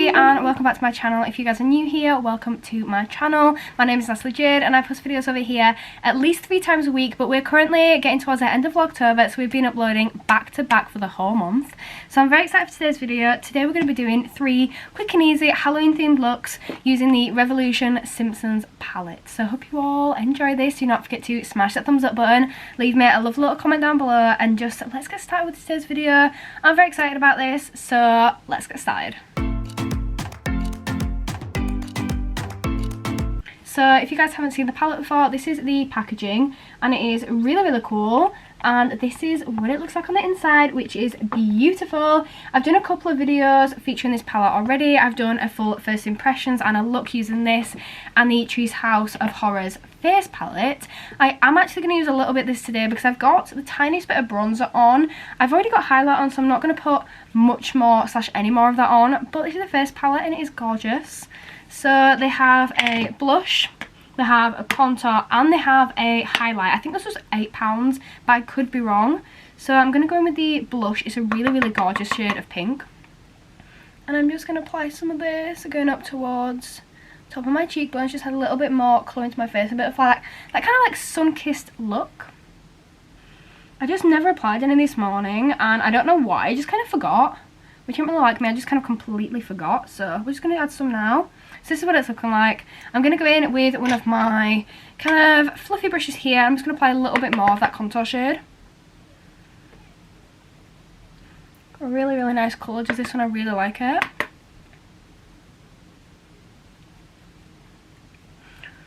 everybody and welcome back to my channel. If you guys are new here, welcome to my channel. My name is Natalie Jade and I post videos over here at least 3 times a week, but we're currently getting towards the end of Vlogtober, so we've been uploading back to back for the whole month. So I'm very excited for today's video. Today we're going to be doing 3 quick and easy Halloween themed looks using the Revolution Simpsons palette. So I hope you all enjoy this. Do not forget to smash that thumbs up button, leave me a lovely little comment down below, and just let's get started with today's video. I'm very excited about this, so let's get started. So if you guys haven't seen the palette before, this is the packaging and it is really cool, and this is what it looks like on the inside, which is beautiful. I've done a couple of videos featuring this palette already. I've done a full first impressions and a look using this and the Tree's House of Horrors face palette. I am actually going to use a little bit of this today because I've got the tiniest bit of bronzer on. I've already got highlight on, so I'm not going to put much more / any more of that on, but this is the face palette and it is gorgeous. So they have a blush, they have a contour, and they have a highlight. I think this was £8, but I could be wrong. So I'm going to go in with the blush. It's a really gorgeous shade of pink. And I'm just going to apply some of this going up towards top of my cheekbones, just had a little bit more colour into my face, a bit of like that kind of like sun-kissed look. I just never applied any this morning and I don't know why, I just kind of forgot. Which didn't really like me, I just kind of completely forgot. So we're just going to add some now. So this is what it's looking like. I'm going to go in with one of my kind of fluffy brushes here. I'm just going to apply a little bit more of that contour shade. A really nice colour, just this one, I really like it.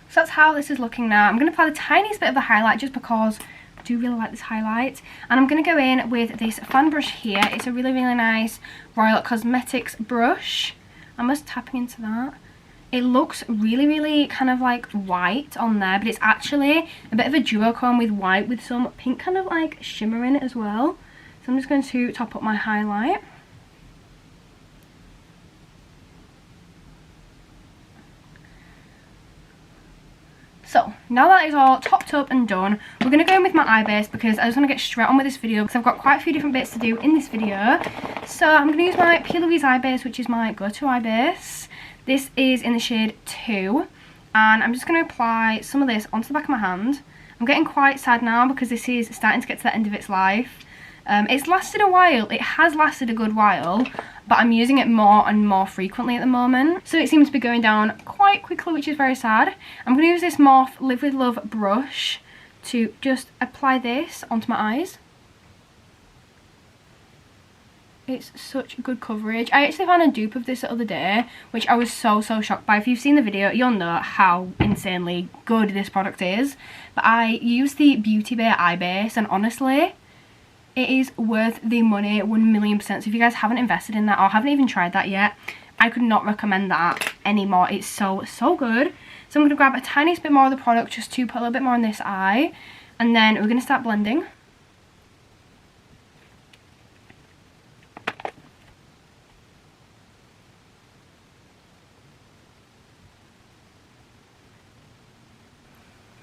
So that's how this is looking now. I'm going to apply the tiniest bit of the highlight just because I do really like this highlight. And I'm going to go in with this fan brush here. It's a really nice Royal Cosmetics brush. I'm just tapping into that. It looks really kind of like white on there, but it's actually a bit of a duochrome with white with some pink kind of like shimmer in it as well. So I'm just going to top up my highlight. So now that is all topped up and done, we're going to go in with my eye base because I just want to get straight on with this video because I've got quite a few different bits to do in this video. So I'm going to use my P. Louise eye base, which is my go-to eye base. This is in the shade 2, and I'm just going to apply some of this onto the back of my hand. I'm getting quite sad now because this is starting to get to the end of its life. It's lasted a while, it has lasted a good while, but I'm using it more and more frequently at the moment. So it seems to be going down quite quickly, which is very sad. I'm going to use this Morphe Live With Love brush to just apply this onto my eyes. It's such good coverage. I actually found a dupe of this the other day, which I was so shocked by. If you've seen the video, you'll know how insanely good this product is. But I used the Beauty Bay eye base, and honestly, it is worth the money 1,000,000%. So if you guys haven't invested in that or haven't even tried that yet, I could not recommend that anymore. It's so good. So I'm going to grab a tiniest bit more of the product just to put a little bit more on this eye, and then we're going to start blending.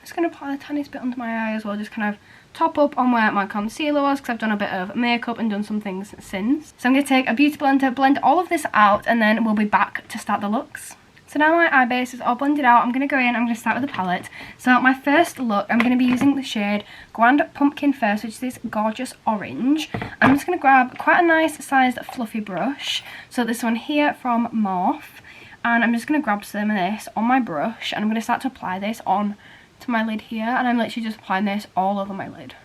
Just going to apply the tiniest bit under my eye as well, just kind of top up on where my concealer was because I've done a bit of makeup and done some things since. So I'm going to take a beauty blender, blend all of this out, and then we'll be back to start the looks. So now my eye base is all blended out, I'm going to go in, I'm going to start with the palette. So my first look, I'm going to be using the shade Grand Pumpkin first, which is this gorgeous orange. I'm just going to grab quite a nice sized fluffy brush. So this one here from Morphe, and I'm just going to grab some of this on my brush, and I'm going to start to apply this on to my lid here, and I'm literally just applying this all over my lid.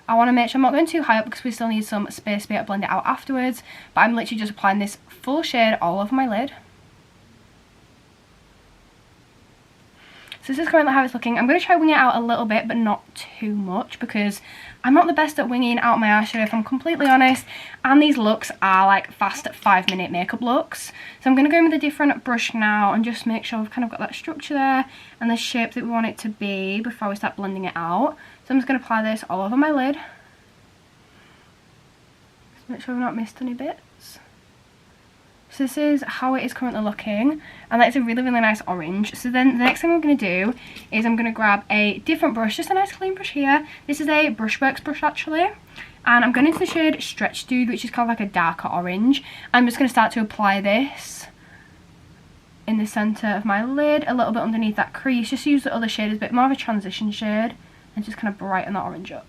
I want to make sure I'm not going too high up because we still need some space to be able to blend it out afterwards, but I'm literally just applying this full shade all over my lid. So this is currently how it's looking. I'm going to try winging it out a little bit, but not too much because I'm not the best at winging out my eyeshadow, if I'm completely honest, and these looks are like fast 5-minute makeup looks. So I'm going to go in with a different brush now and just make sure we've kind of got that structure there and the shape that we want it to be before we start blending it out. So I'm just going to apply this all over my lid. Just make sure we've not missed any bits. So this is how it is currently looking, and that's a really nice orange. So then the next thing I'm going to do is I'm going to grab a different brush, just a nice clean brush here. This is a Brushworks brush actually, And I'm going into the shade Stretch Dude, which is kind of like a darker orange. I'm just going to start to apply this in the centre of my lid, a little bit underneath that crease. Just use the other shade as a bit more of a transition shade and just kind of brighten that orange up.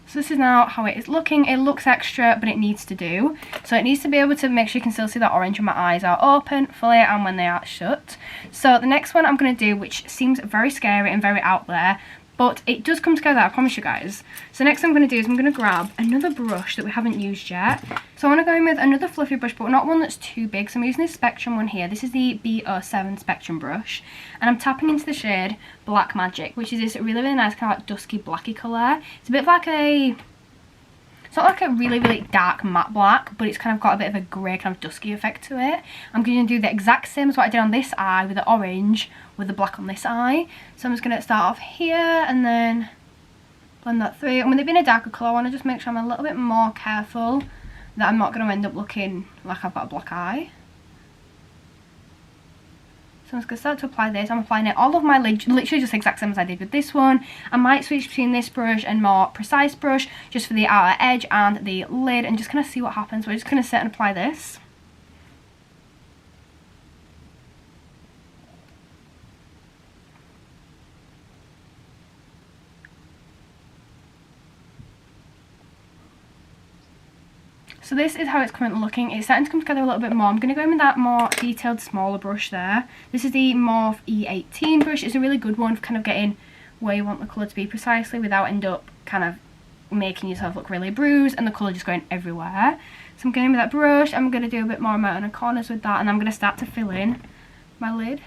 So this is now how it is looking. It looks extra, but it needs to do. So it needs to be able to make sure you can still see that orange when my eyes are open fully and when they are shut. So the next one I'm going to do, which seems very scary and very out there, but it does come together, I promise you guys. So next thing I'm going to do is I'm going to grab another brush that we haven't used yet. So I want to go in with another fluffy brush, but not one that's too big. So I'm using this Spectrum one here. This is the B07 Spectrum brush. And I'm tapping into the shade Black Magic, which is this really, really nice kind of like dusky blacky colour. It's a bit like a... It's not like a really, really dark matte black, but it's kind of got a bit of a grey kind of dusky effect to it. I'm going to do the exact same as what I did on this eye with the orange, with the black on this eye. So I'm just going to start off here and then blend that through. And with it being a darker colour, I want to just make sure I'm a little bit more careful that I'm not going to end up looking like I've got a black eye. So I'm just going to start to apply this. I'm applying it all over my lid, literally just the exact same as I did with this one. I might switch between this brush and more precise brush just for the outer edge and the lid and just kind of see what happens. We're just going to sit and apply this. So this is how it's currently looking. It's starting to come together a little bit more. I'm going to go in with that more detailed, smaller brush there. This is the Morphe E18 brush. It's a really good one for kind of getting where you want the colour to be precisely without end up kind of making yourself look really bruised and the colour just going everywhere. So I'm going in with that brush. I'm going to do a bit more amount on the corners with that, and I'm going to start to fill in my lid.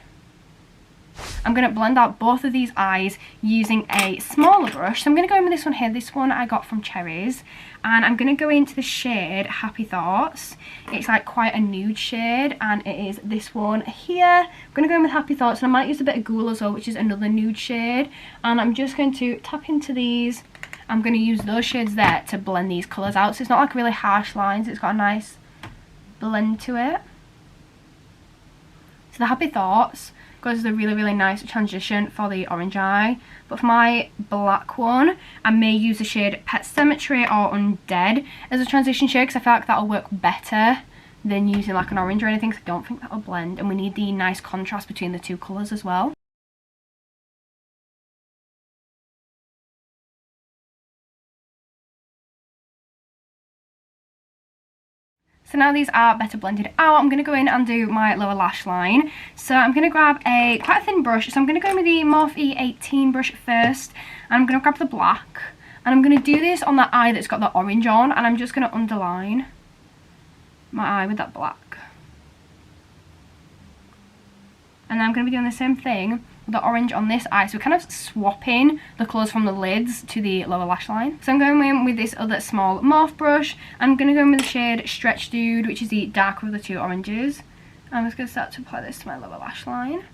I'm going to blend out both of these eyes using a smaller brush. So I'm going to go in with this one here. This one I got from Cherries. And I'm going to go into the shade Happy Thoughts. It's like quite a nude shade, and it is this one here. I'm going to go in with Happy Thoughts, and I might use a bit of Ghoul as well, which is another nude shade. And I'm just going to tap into these. I'm going to use those shades there to blend these colours out. So it's not like really harsh lines. It's got a nice blend to it. So the Happy Thoughts goes as a really, really nice transition for the orange eye. But for my black one, I may use the shade Pet Cemetery or Undead as a transition shade, because I feel like that'll work better than using like an orange or anything, because I don't think that'll blend, and we need the nice contrast between the two colours as well. So now these are better blended out, I'm going to go in and do my lower lash line. So I'm going to grab quite a thin brush. So I'm going to go in with the Morphe E18 brush first. And I'm going to grab the black. And I'm going to do this on that eye that's got the orange on. And I'm just going to underline my eye with that black. And then I'm going to be doing the same thing with the orange on this eye. So we're kind of swapping the colours from the lids to the lower lash line. So I'm going in with this other small Morphe brush. I'm going to go in with the shade Stretch Dude, which is the darker of the two oranges. I'm just going to start to apply this to my lower lash line.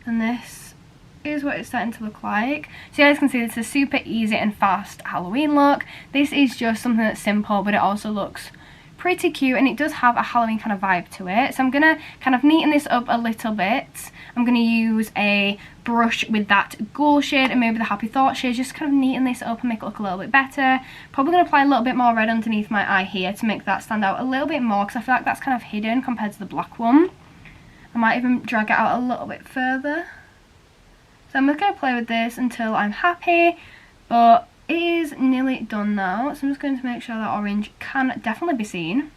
And this is what it's starting to look like. So you guys can see this is a super easy and fast Halloween look. This is just something that's simple, but it also looks pretty cute, and it does have a Halloween kind of vibe to it. So I'm going to kind of neaten this up a little bit. I'm going to use a brush with that Ghoul shade and maybe the Happy Thought shade, just kind of neaten this up and make it look a little bit better. Probably going to apply a little bit more red underneath my eye here to make that stand out a little bit more, because I feel like that's kind of hidden compared to the black one. I might even drag it out a little bit further. So I'm just going to play with this until I'm happy, but it is nearly done now, so I'm just going to make sure that orange can definitely be seen.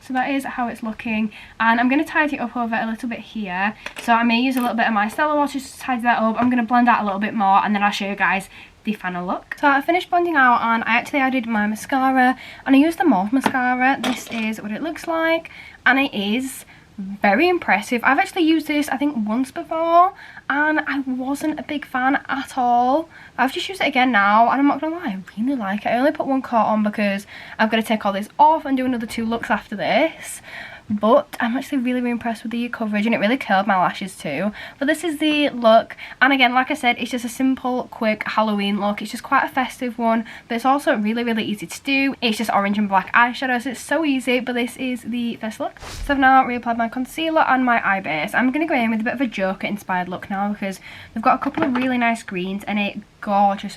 So that is how it's looking, and I'm going to tidy it up over a little bit here. So I may use a little bit of my micellar water to tidy that up. I'm going to blend out a little bit more, and then I'll show you guys the final look. So I finished blending out, and I actually added my mascara, and I used the Morphe mascara. This is what it looks like, and it is very impressive. I've actually used this I think once before, and I wasn't a big fan at all. I've just used it again now, and I'm not gonna lie, I really like it. I only put one coat on because I've got to take all this off and do another 2 looks after this, but I'm actually really impressed with the coverage, and it really curled my lashes too. But this is the look, and again, like I said, it's just a simple, quick Halloween look. It's just quite a festive one, but it's also really easy to do. It's just orange and black eyeshadow, so it's so easy. But this is the first look. So I've now reapplied my concealer and my eye base. I'm going to go in with a bit of a Joker inspired look now, because they've got a couple of really nice greens and a gorgeous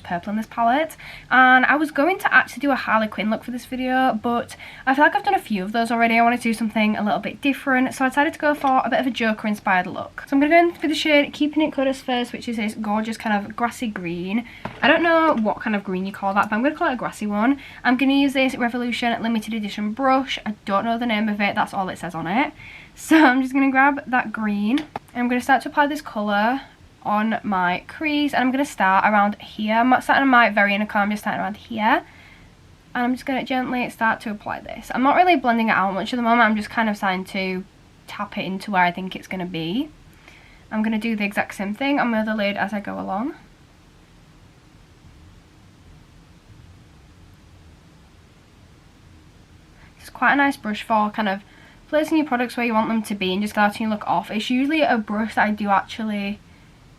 purple in this palette. And I was going to actually do a Harley Quinn look for this video, but I feel like I've done a few of those already. I want to do something a little bit different, so I decided to go for a bit of a Joker inspired look. So I'm going to go in with the shade Keeping It Cuddles first, which is this gorgeous kind of grassy green. I don't know what kind of green you call that, but I'm going to call it a grassy one. I'm going to use this Revolution limited edition brush. I don't know the name of it, that's all it says on it. So I'm just going to grab that green, and I'm going to start to apply this colour on my crease, and I'm going to start around here. I'm not starting on my very inner corner, I'm just starting around here, and I'm just going to gently start to apply this. I'm not really blending it out much at the moment, I'm just kind of starting to tap it into where I think it's going to be. I'm going to do the exact same thing on my other lid as I go along. It's quite a nice brush for kind of placing your products where you want them to be and just starting your look off. It's usually a brush that I do actually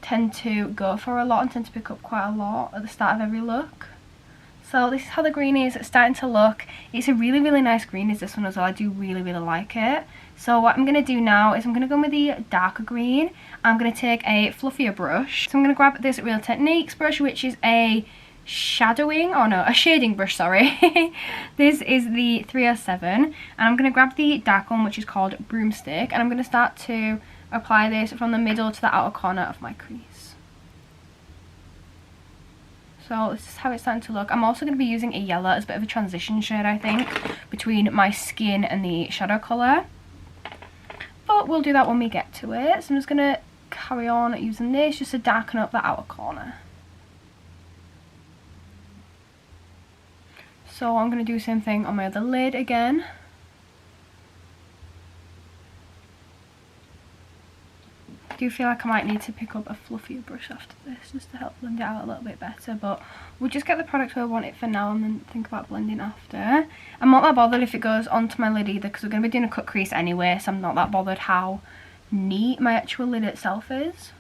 tend to go for a lot and tend to pick up quite a lot at the start of every look. So this is how the green is starting to look. It's a really nice green, is this one as well. I do really like it. So what I'm going to do now is I'm going to go in with the darker green. I'm going to take a fluffier brush. So I'm going to grab this Real Techniques brush, which is a shading brush, sorry. This is the 307, and I'm going to grab the dark one, which is called Broomstick, and I'm going to start to apply this from the middle to the outer corner of my crease. So this is how it's starting to look. I'm also going to be using a yellow as a bit of a transition shade, I think, between my skin and the shadow colour. But we'll do that when we get to it. So I'm just going to carry on using this just to darken up the outer corner. So I'm going to do the same thing on my other lid again. I do feel like I might need to pick up a fluffier brush after this just to help blend it out a little bit better, but we'll just get the product where I want it for now and then think about blending after. I'm not that bothered if it goes onto my lid either, because we're going to be doing a cut crease anyway, so I'm not that bothered how neat my actual lid itself is.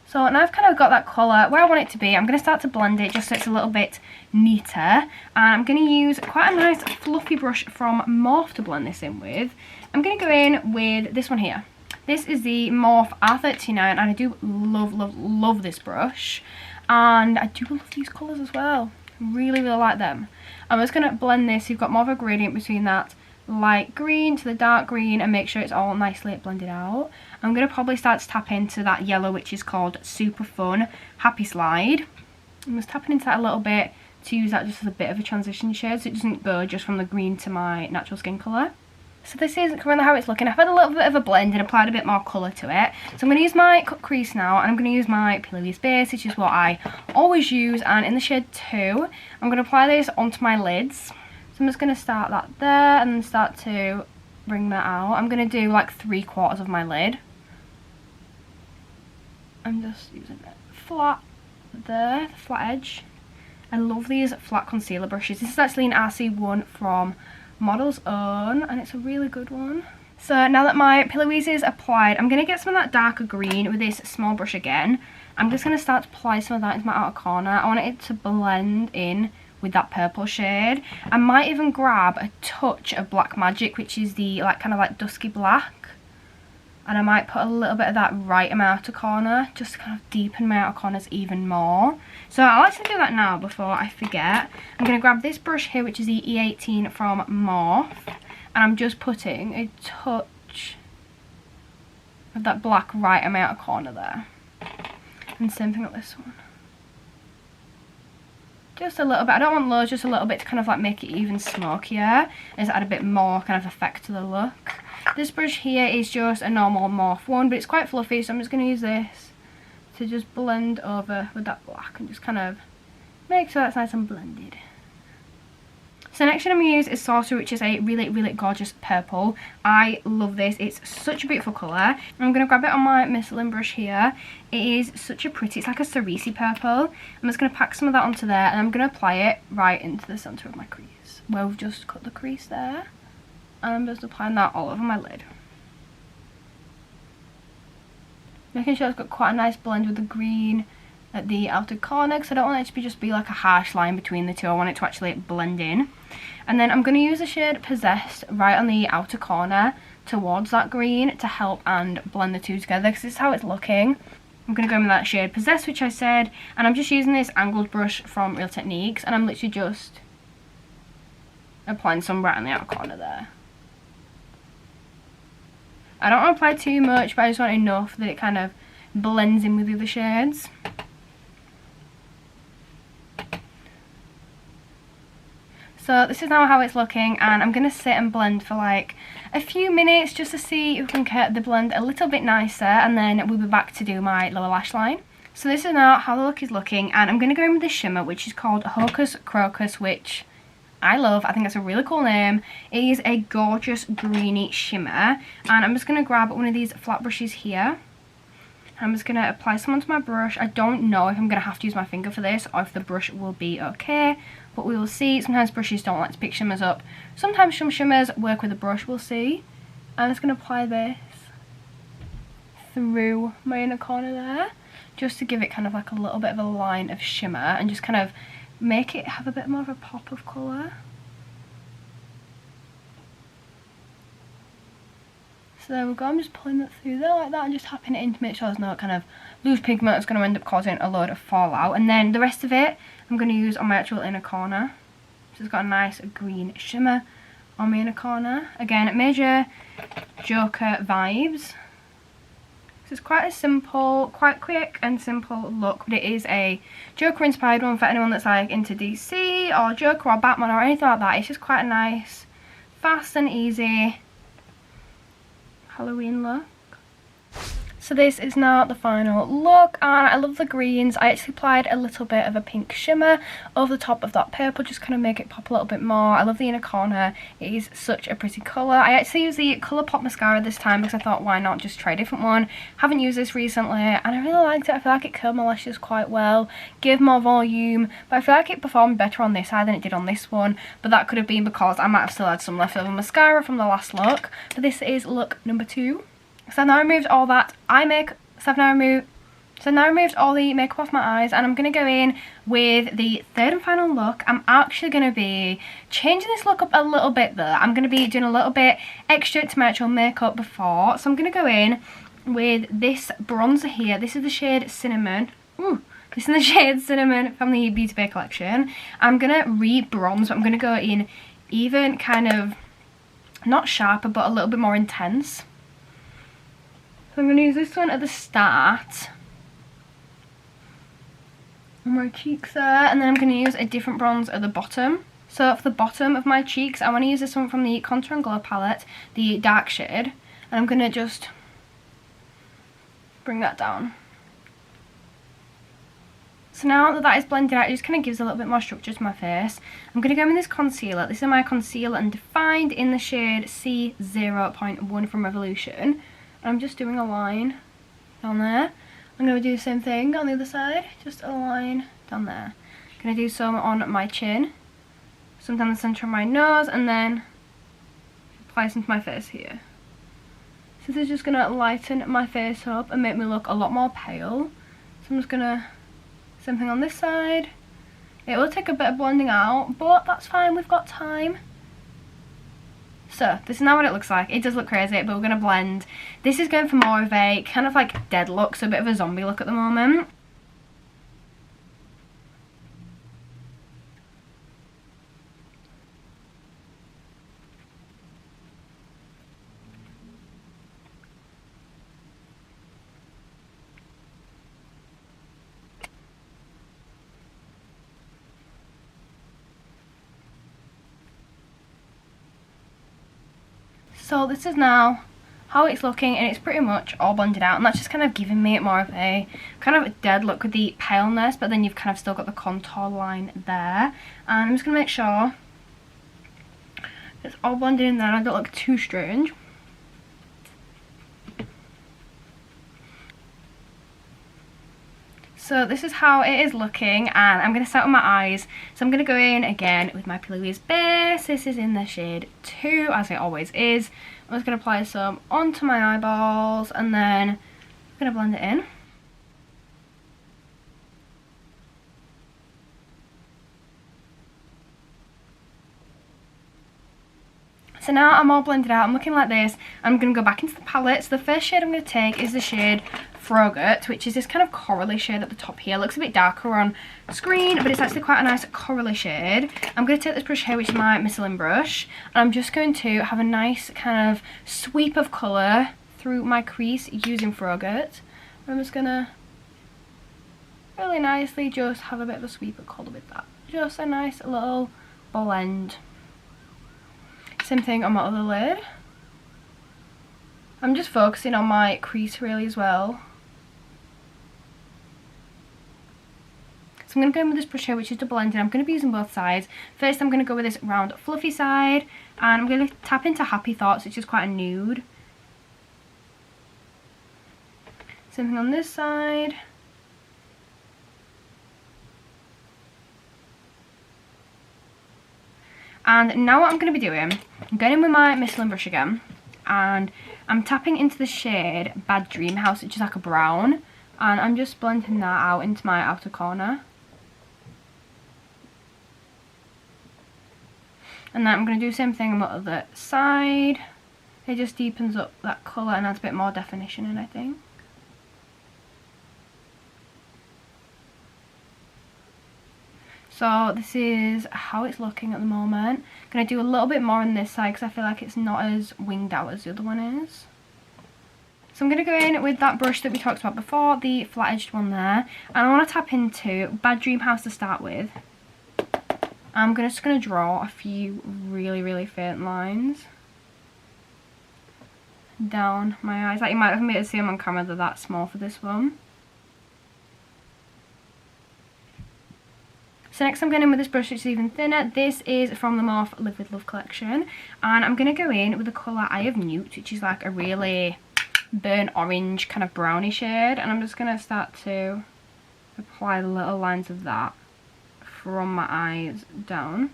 So now I've kind of got that colour where I want it to be. I'm going to start to blend it just so it's a little bit neater, and I'm going to use quite a nice fluffy brush from Morphe to blend this in with. I'm going to go in with this one here. This is the Morphe R39, and I do love this brush, and I do love these colours as well. Really like them. I'm just going to blend this. You've got more of a gradient between that light green to the dark green and make sure it's all nicely blended out. I'm going to probably start to tap into that yellow, which is called Super Fun Happy Slide. I'm just tapping into that a little bit to use that just as a bit of a transition shade, so it doesn't go just from the green to my natural skin colour. So this is currently how it's looking. I've had a little bit of a blend and applied a bit more colour to it. So I'm going to use my cut crease now, and I'm going to use my Pillowies base, which is what I always use, and in the shade 2, I'm going to apply this onto my lids. So I'm just going to start that there and then start to bring that out. I'm going to do like 3/4 of my lid. I'm just using it flat there, the flat edge. I love these flat concealer brushes. This is actually an RC1 from Model's Own, and it's a really good one. So now that my Pillowies is applied, I'm going to get some of that darker green with this small brush again. I'm just going to start to apply some of that into my outer corner. I want it to blend in with that purple shade. I might even grab a touch of Black Magic, which is the kind of dusky black, and I might put a little bit of that right in my outer corner just to kind of deepen my outer corners even more. So I'll actually do that now before I forget. I'm going to grab this brush here, which is the E18 from Morphe, and I'm just putting a touch of that black right in my outer corner there. And same thing with this one. Just a little bit. I don't want loads, just a little bit to kind of make it even smokier, and add a bit more kind of effect to the look. This brush here is just a normal Morphe one, but it's quite fluffy, so I'm just going to use this to just blend over with that black and just kind of make sure that's nice and blended. So next shade I'm going to use is Sorcerer, which is a really gorgeous purple. I love this. It's such a beautiful colour. I'm going to grab it on my Michelin brush here. It is such a pretty, it's like a cerise purple. I'm just going to pack some of that onto there, and I'm going to apply it right into the centre of my crease, where we've just cut the crease there. and I'm just applying that all over my lid. Making sure it's got quite a nice blend with the green at the outer corner, because I don't want it to just be like a harsh line between the two. I want it to actually blend in. And then I'm going to use the shade Possessed right on the outer corner towards that green to help and blend the two together, because this is how it's looking. I'm going to go in with that shade Possessed, which I said, and I'm just using this angled brush from Real Techniques, and I'm literally just applying some right on the outer corner there. I don't want to apply too much, but I just want enough that it kind of blends in with the other shades. So this is now how it's looking, and I'm going to sit and blend for like a few minutes just to see if we can get the blend a little bit nicer, and then we'll be back to do my lower lash line. So this is now how the look is looking, and I'm going to go in with this shimmer, which is called Hocus Crocus, which I love. I think that's a really cool name. It is a gorgeous greeny shimmer, and I'm just going to grab one of these flat brushes here. I'm just going to apply some onto my brush. I don't know if I'm going to have to use my finger for this or if the brush will be okay, but we will see. Sometimes brushes don't like to pick shimmers up. Sometimes some shimmers work with a brush, we'll see. I'm just going to apply this through my inner corner there, just to give it kind of like a little bit of a line of shimmer and just kind of make it have a bit more of a pop of colour. So there we go, I'm just pulling it through there like that and just tapping it in to make sure there's no kind of loose pigment that's going to end up causing a load of fallout. And then the rest of it I'm going to use on my actual inner corner. So it's got a nice green shimmer on my inner corner. Again, major Joker vibes. So it's quite a simple, quite quick and simple look, but it is a Joker inspired one for anyone that's like into DC or Joker or Batman or anything like that. It's just quite a nice, fast and easy Halloween look. So this is now the final look, and I love the greens. I actually applied a little bit of a pink shimmer over the top of that purple, just kind of make it pop a little bit more. I love the inner corner. It is such a pretty colour. I actually used the Colourpop mascara this time because I thought, why not just try a different one. Haven't used this recently, and I really liked it. I feel like it curled my lashes quite well, gave more volume, but I feel like it performed better on this side than it did on this one. But that could have been because I might have still had some leftover mascara from the last look. But this is look number 2. So I've now removed all that So I've now removed all the makeup off my eyes, and I'm going to go in with the third and final look. I'm actually going to be changing this look up a little bit though. I'm going to be doing a little bit extra to my actual makeup before. So I'm going to go in with this bronzer here. This is the shade Cinnamon. This is the shade Cinnamon from the Beauty Bay collection. I'm going to re-bronze, but I'm going to go in even kind of, not sharper, but a little bit more intense. So I'm going to use this one at the start on my cheeks there, and then I'm going to use a different bronze at the bottom. So for the bottom of my cheeks, I want to use this one from the Contour and Glow palette, the dark shade, and I'm going to just bring that down. So now that that is blended out, it just kind of gives a little bit more structure to my face. I'm going to go in with this concealer. This is my Conceal and Defined in the shade C0.1 from Revolution. I'm just doing a line down there. I'm going to do the same thing on the other side, just a line down there. I'm going to do some on my chin, some down the centre of my nose, and then apply some to my face here. So this is just going to lighten my face up and make me look a lot more pale. So I'm just going to, same thing on this side. It will take a bit of blending out, but that's fine, we've got time. So this is now what it looks like. It does look crazy, but we're going to blend. This is going for more of a kind of like dead look, so a bit of a zombie look at the moment. So this is now how it's looking, and it's pretty much all blended out, and that's just kind of giving me more of a kind of a dead look with the paleness, but then you've kind of still got the contour line there. And I'm just going to make sure it's all blended in there and I don't look too strange. So this is how it is looking, and I'm going to start on my eyes. So I'm going to go in again with my Pillowies base. This is in the shade 2, as it always is. I'm just going to apply some onto my eyeballs, and then I'm going to blend it in. So now I'm all blended out, I'm looking like this. I'm going to go back into the palette. So the first shade I'm going to take is the shade Frogut, which is this kind of corally shade at the top here. It looks a bit darker on screen, but it's actually quite a nice corally shade. I'm going to take this brush here, which is my Michelin brush, and I'm just going to have a nice kind of sweep of colour through my crease using Frogut. I'm just going to really nicely just have a bit of a sweep of colour with that. Just a nice little blend. Same thing on my other lid. I'm just focusing on my crease really as well. So I'm going to go in with this brush here, which is to blend it. I'm going to be using both sides. First I'm going to go with this round fluffy side, and I'm going to tap into Happy Thoughts, which is quite a nude. Same thing on this side. And now what I'm going to be doing, I'm going in with my Michelin brush again, and I'm tapping into the shade Bad Dream House, which is like a brown, and I'm just blending that out into my outer corner. And then I'm going to do the same thing on the other side. It just deepens up that colour and adds a bit more definition in, I think. So this is how it's looking at the moment. I'm going to do a little bit more on this side because I feel like it's not as winged out as the other one is. So I'm going to go in with that brush that we talked about before, the flat edged one there. And I want to tap into Bad Dream House to start with. I'm just going to draw a few really faint lines down my eyes. Like you might have been able to see them on camera, they're that small for this one. So next I'm going in with this brush, which is even thinner. This is from the Morphe Live With Love collection. And I'm going to go in with the colour Eye of Newt, which is like a really burnt orange kind of browny shade. And I'm just going to start to apply little lines of that from my eyes down.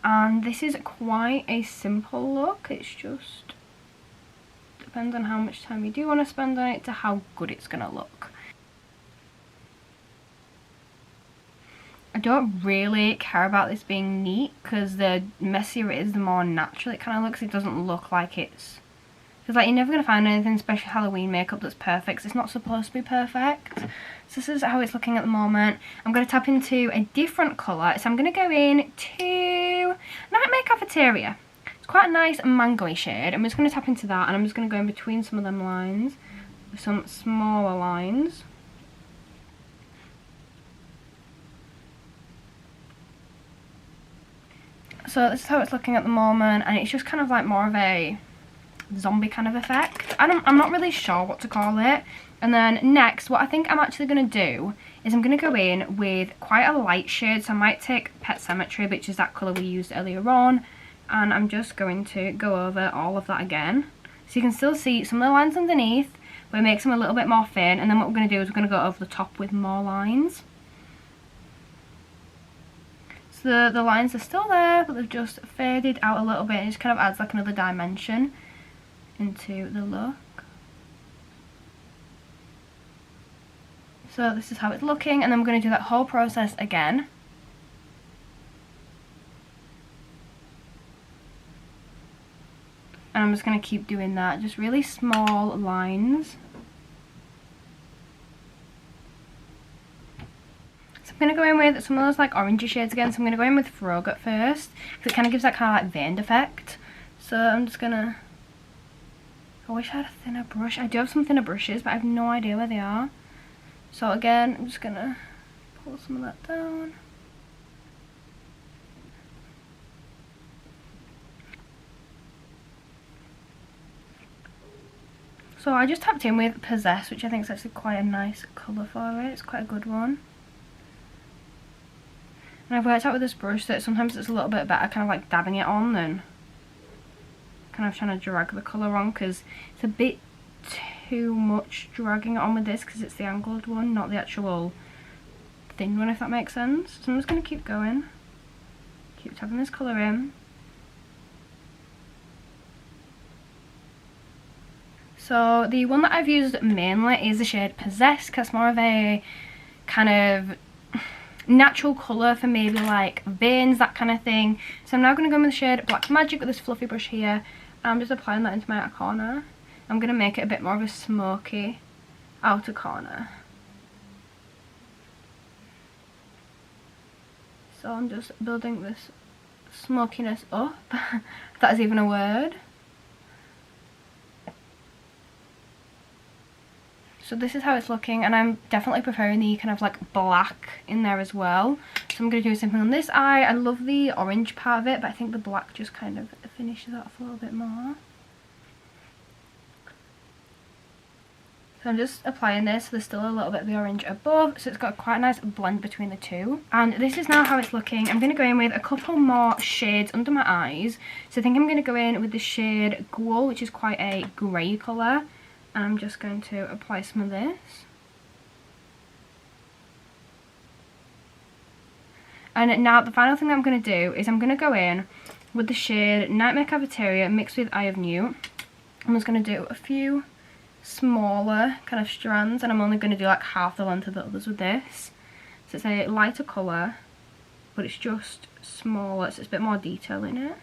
And this is quite a simple look. It's just depends on how much time you do want to spend on it to how good it's going to look. I don't really care about this being neat because the messier it is, the more natural it kind of looks. It doesn't look like it's... Because like you're never going to find anything, especially Halloween makeup, that's perfect. It's not supposed to be perfect. So this is how it's looking at the moment. I'm going to tap into a different colour. So I'm going to go in to Nightmare Cafeteria. It's quite a nice mango-y shade. I'm just going to tap into that, and I'm just going to go in between some of them lines with some smaller lines. So this is how it's looking at the moment, and it's just kind of like more of a zombie kind of effect. I'm not really sure what to call it. And then next, what I think I'm actually going to do is I'm going to go in with quite a light shade. So I might take Pet Sematary, which is that colour we used earlier on, and I'm just going to go over all of that again. So you can still see some of the lines underneath, but it makes them a little bit more thin. And then what we're going to do is we're going to go over the top with more lines. So the lines are still there, but they've just faded out a little bit. It just kind of adds like another dimension into the look. So this is how it's looking, and then we're going to do that whole process again. And I'm just going to keep doing that, just really small lines. I'm going to go in with some of those like orangey shades again. So I'm going to go in with Frogut first, because it kind of gives that kind of like veined effect. So I'm just going to... I wish I had a thinner brush. I do have some thinner brushes, but I have no idea where they are. So again, I'm just going to pull some of that down. So I just tapped in with Possess, which I think is actually quite a nice colour for it. It's quite a good one. And I've worked out with this brush that sometimes it's a little bit better kind of like dabbing it on than kind of trying to drag the colour on, because it's a bit too much dragging it on with this because it's the angled one, not the actual thin one, if that makes sense. So I'm just going to keep going. Keep tapping this colour in. So the one that I've used mainly is the shade Possessed, because it's more of a kind of natural colour for maybe like veins, that kind of thing. So I'm now going to go in with the shade Black Magic with this fluffy brush here. I'm just applying that into my outer corner. I'm going to make it a bit more of a smoky outer corner. So I'm just building this smokiness up, if that is even a word. So this is how it's looking, and I'm definitely preferring the kind of like black in there as well. So I'm going to do something on this eye. I love the orange part of it, but I think the black just kind of finishes that off a little bit more. So I'm just applying this, so there's still a little bit of the orange above, so it's got quite a nice blend between the two. And this is now how it's looking. I'm going to go in with a couple more shades under my eyes. So I think I'm going to go in with the shade Ghoul, which is quite a grey colour. And I'm just going to apply some of this. And now the final thing that I'm going to do is I'm going to go in with the shade Nightmare Cafeteria mixed with Eye of Newt. I'm just going to do a few smaller kind of strands, and I'm only going to do like half the length of the others with this. So it's a lighter colour, but it's just smaller, so it's a bit more detail in it.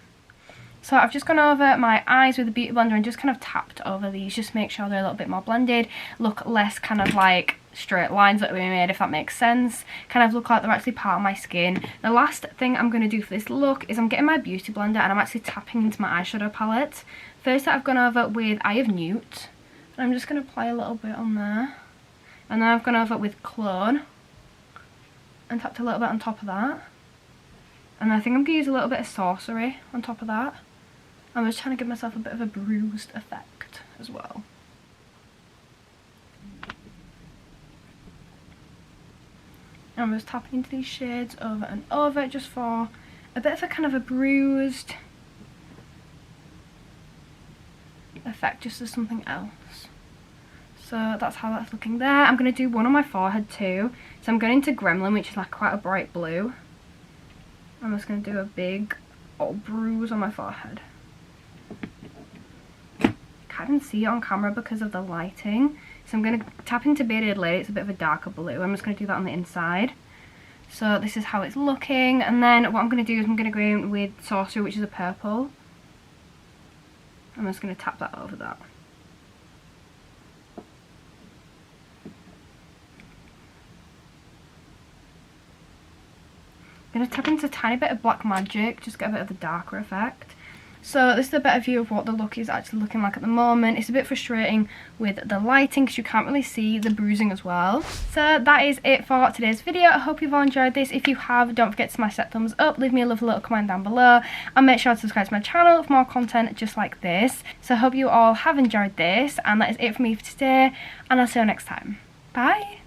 So I've just gone over my eyes with the Beauty Blender and just kind of tapped over these, just to make sure they're a little bit more blended, look less kind of like straight lines that we made, if that makes sense, kind of look like they're actually part of my skin. The last thing I'm going to do for this look is I'm getting my Beauty Blender and I'm actually tapping into my eyeshadow palette. First I've gone over with Eye of Newt, and I'm just going to apply a little bit on there, and then I've gone over with Clone and tapped a little bit on top of that, and I think I'm going to use a little bit of Sorcery on top of that. I'm just trying to give myself a bit of a bruised effect as well. I'm just tapping into these shades over and over just for a bit of a kind of a bruised effect, just as something else. So that's how that's looking there. I'm going to do one on my forehead too. So I'm going into Gremlin, which is like quite a bright blue. I'm just going to do a big old bruise on my forehead. Can't even see it on camera because of the lighting, so I'm going to tap into Bearded Lady. It's a bit of a darker blue. I'm just going to do that on the inside. So this is how it's looking, and then what I'm going to do is I'm going to go in with Sorcery, which is a purple. I'm just going to tap that over that. I'm going to tap into a tiny bit of Black Magic, just get a bit of the darker effect. So this is a better view of what the look is actually looking like at the moment. It's a bit frustrating with the lighting because you can't really see the bruising as well. So that is it for today's video. I hope you've all enjoyed this. If you have, don't forget to smash that thumbs up, leave me a lovely little comment down below, and make sure to subscribe to my channel for more content just like this. So I hope you all have enjoyed this, and that is it for me for today, and I'll see you next time. Bye!